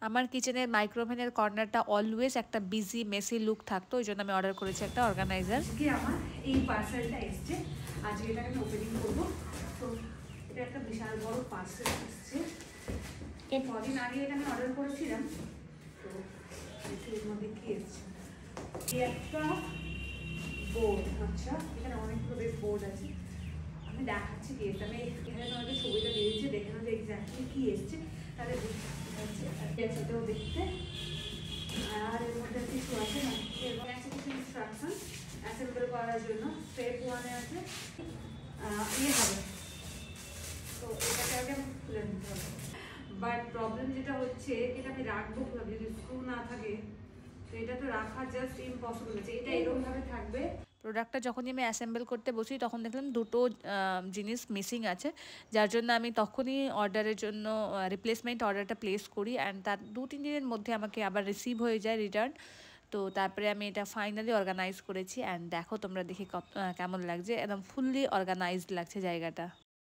আমার কিচেনের মাইক্রোওভেনের কর্নারটা অলওয়েজ একটা বিজি মেসি লুক থাকতো, ওই জন্য আমি অর্ডার করেছি একটা অর্গানাইজার। আজকে আমার এই পার্সেলটা এসছে, আজকে এটাকে আমি ওপেনিং করবো। তো এটা একটা বিশাল বড় পার্সেল এসছে। এই কদিন আগে এটা আমি অর্ডার করেছিলাম। তো এর মধ্যে কি এসছে, এই একটা বোর্ড। আচ্ছা, এখানে অনেকগুলো বেশ বোর্ড আছে। আমি দেখাচ্ছি কি এসছে, আমি এখানে তোমাদের ছবিটা দিয়েছি, দেখে নেবো এক্স্যাক্টলি কি এসছে, তাহলে এটাও দেখতে। আর এর মধ্যে কিছু আছে না, এর মধ্যে আছে কিছু ইনস্ট্রাকশন অ্যাসেম্বল করার জন্য। স্টেপ 1-এ আছে ইয়ে হবে, তো এটাকে আগে খুলে নিতে হবে। বাট প্রবলেম যেটা হচ্ছে, এটা আমি রাখবো কিভাবে যদি স্ক্রু না থাকে, তো এটা তো রাখা জাস্ট ইম্পসিবল আছে। এটা এরকমভাবে থাকবে। প্রোডাক্টটা যখনই আমি অ্যাসেম্বল করতে বসি তখন দেখলাম দুটো জিনিস মিসিং আছে, যার জন্য আমি তখনই অর্ডারের জন্য রিপ্লেসমেন্ট অর্ডারটা প্লেস করি, অ্যান্ড তার 2-3 দিনের মধ্যে আমাকে আবার রিসিভ হয়ে যায় রিটার্ন। তো তারপরে আমি এটা ফাইনালি অর্গানাইজ করেছি, অ্যান্ড দেখো তোমরা দেখে কেমন লাগছে, একদম ফুললি অর্গানাইজড লাগছে জায়গাটা।